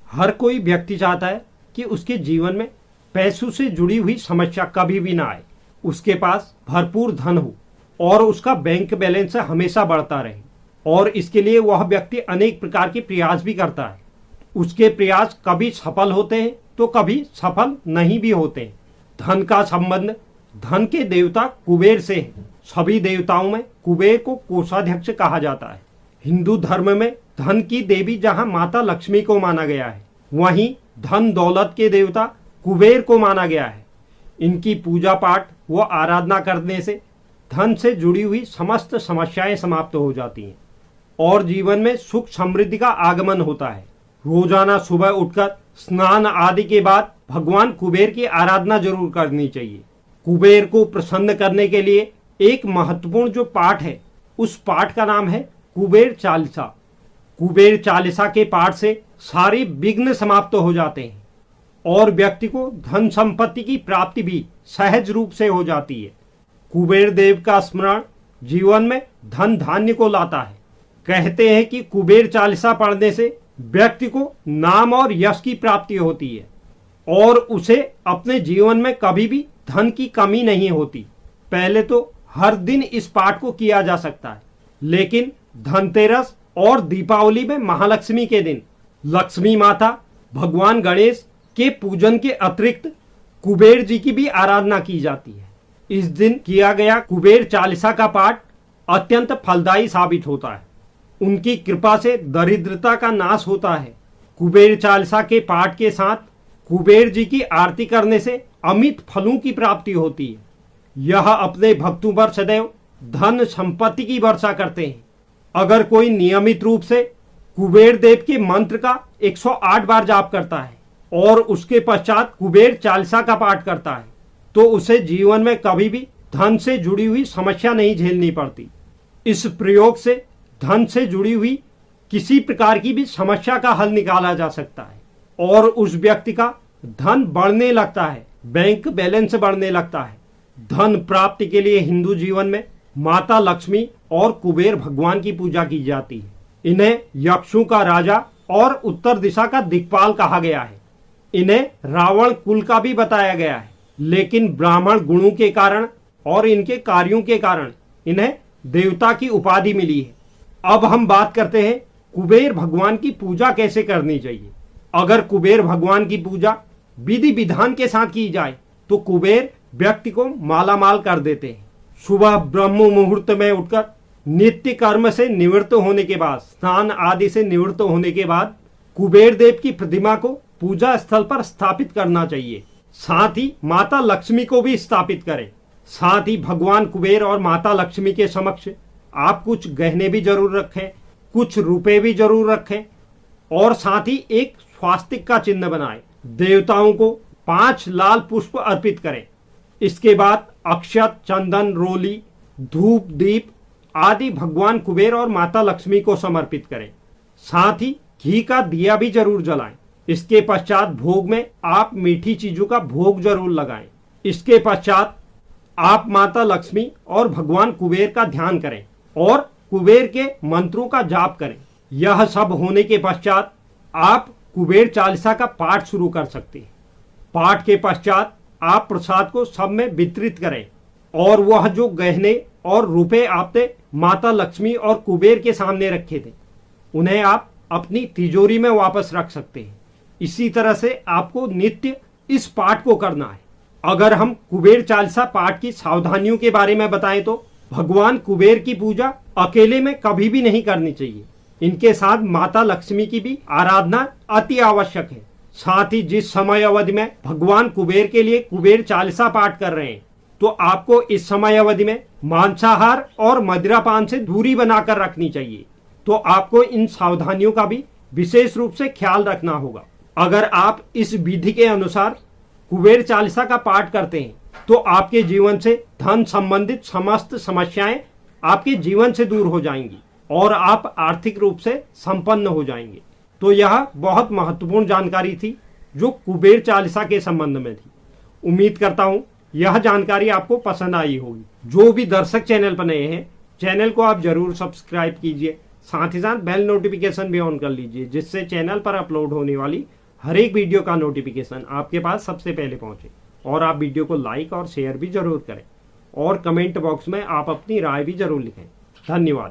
हर कोई व्यक्ति चाहता है कि उसके जीवन में पैसों से जुड़ी हुई समस्या कभी भी ना आए, उसके पास भरपूर धन हो और उसका बैंक बैलेंस हमेशा बढ़ता रहे। और इसके लिए वह व्यक्ति अनेक प्रकार के प्रयास भी करता है। उसके प्रयास कभी सफल होते हैं तो कभी सफल नहीं भी होते हैं। धन का संबंध धन के देवता कुबेर से है। सभी देवताओं में कुबेर को कोषाध्यक्ष कहा जाता है। हिंदू धर्म में धन की देवी जहां माता लक्ष्मी को माना गया है, वहीं धन दौलत के देवता कुबेर को माना गया है। इनकी पूजा पाठ व आराधना करने से धन से जुड़ी हुई समस्त समस्याएं समाप्त हो जाती हैं और जीवन में सुख समृद्धि का आगमन होता है। रोजाना सुबह उठकर स्नान आदि के बाद भगवान कुबेर की आराधना जरूर करनी चाहिए। कुबेर को प्रसन्न करने के लिए एक महत्वपूर्ण जो पाठ है, उस पाठ का नाम है कुबेर चालीसा। कुबेर चालीसा के पाठ से सारे विघ्न समाप्त हो जाते हैं और व्यक्ति को धन संपत्ति की प्राप्ति भी सहज रूप से हो जाती है। कुबेर देव का स्मरण जीवन में धन धान्य को लाता है। कहते हैं कि कुबेर चालीसा पढ़ने से व्यक्ति को नाम और यश की प्राप्ति होती है और उसे अपने जीवन में कभी भी धन की कमी नहीं होती। पहले तो हर दिन इस पाठ को किया जा सकता है, लेकिन धनतेरस और दीपावली में महालक्ष्मी के दिन लक्ष्मी माता, भगवान गणेश के पूजन के अतिरिक्त कुबेर जी की भी आराधना की जाती है। इस दिन किया गया कुबेर चालीसा का पाठ अत्यंत फलदायी साबित होता है। उनकी कृपा से दरिद्रता का नाश होता है। कुबेर चालीसा के पाठ के साथ कुबेर जी की आरती करने से अमित फलों की प्राप्ति होती है। यह अपने भक्तों पर सदैव धन संपत्ति की वर्षा करते हैं। अगर कोई नियमित रूप से कुबेर देव के मंत्र का 108 बार जाप करता है और उसके पश्चात कुबेर चालीसा का पाठ करता है, तो उसे जीवन में कभी भी धन से जुड़ी हुई समस्या नहीं झेलनी पड़ती। इस प्रयोग से धन से जुड़ी हुई किसी प्रकार की भी समस्या का हल निकाला जा सकता है और उस व्यक्ति का धन बढ़ने लगता है, बैंक बैलेंस बढ़ने लगता है। धन प्राप्ति के लिए हिंदू जीवन में माता लक्ष्मी और कुबेर भगवान की पूजा की जाती है। इन्हें यक्षों का राजा और उत्तर दिशा का दिक्पाल कहा गया है। इन्हें रावण कुल का भी बताया गया है, लेकिन ब्राह्मण गुणों के कारण और इनके कार्यों के कारण इन्हें देवता की उपाधि मिली है। अब हम बात करते हैं कुबेर भगवान की पूजा कैसे करनी चाहिए। अगर कुबेर भगवान की पूजा विधि विधान के साथ की जाए तो कुबेर व्यक्ति को मालामाल कर देते हैं। सुबह ब्रह्म मुहूर्त में उठकर नित्य कर्म से निवृत्त होने के बाद, स्नान आदि से निवृत्त होने के बाद कुबेर देव की प्रतिमा को पूजा स्थल पर स्थापित करना चाहिए। साथ ही माता लक्ष्मी को भी स्थापित करें। साथ ही भगवान कुबेर और माता लक्ष्मी के समक्ष आप कुछ गहने भी जरूर रखें, कुछ रुपए भी जरूर रखें और साथ ही एक स्वास्तिक का चिन्ह बनाएं। देवताओं को 5 लाल पुष्प अर्पित करें। इसके बाद अक्षत, चंदन, रोली, धूप, दीप आदि भगवान कुबेर और माता लक्ष्मी को समर्पित करें। साथ ही घी का दिया भी जरूर जलाएं। इसके पश्चात भोग में आप मीठी चीजों का भोग जरूर लगाएं। इसके पश्चात आप माता लक्ष्मी और भगवान कुबेर का ध्यान करें और कुबेर के मंत्रों का जाप करें। यह सब होने के पश्चात आप कुबेर चालीसा का पाठ शुरू कर सकते हैं। पाठ के पश्चात आप प्रसाद को सब में वितरित करें और वह जो गहने और रुपए आपने माता लक्ष्मी और कुबेर के सामने रखे थे, उन्हें आप अपनी तिजोरी में वापस रख सकते हैं। इसी तरह से आपको नित्य इस पाठ को करना है। अगर हम कुबेर चालीसा पाठ की सावधानियों के बारे में बताएं तो भगवान कुबेर की पूजा अकेले में कभी भी नहीं करनी चाहिए। इनके साथ माता लक्ष्मी की भी आराधना अति आवश्यक है। साथ ही जिस समय अवधि में भगवान कुबेर के लिए कुबेर चालीसा पाठ कर रहे हैं, तो आपको इस समय अवधि में मांसाहार और मदिरापान से दूरी बनाकर रखनी चाहिए। तो आपको इन सावधानियों का भी विशेष रूप से ख्याल रखना होगा। अगर आप इस विधि के अनुसार कुबेर चालीसा का पाठ करते हैं तो आपके जीवन से धन संबंधित समस्त समस्याएं आपके जीवन से दूर हो जाएंगी और आप आर्थिक रूप से संपन्न हो जाएंगे। तो यह बहुत महत्वपूर्ण जानकारी थी जो कुबेर चालीसा के संबंध में थी। उम्मीद करता हूं यह जानकारी आपको पसंद आई होगी। जो भी दर्शक चैनल पर नए हैं, चैनल को आप जरूर सब्सक्राइब कीजिए। साथ ही साथ बेल नोटिफिकेशन भी ऑन कर लीजिए, जिससे चैनल पर अपलोड होने वाली हर एक वीडियो का नोटिफिकेशन आपके पास सबसे पहले पहुंचे। और आप वीडियो को लाइक और शेयर भी जरूर करें और कमेंट बॉक्स में आप अपनी राय भी जरूर लिखें। धन्यवाद।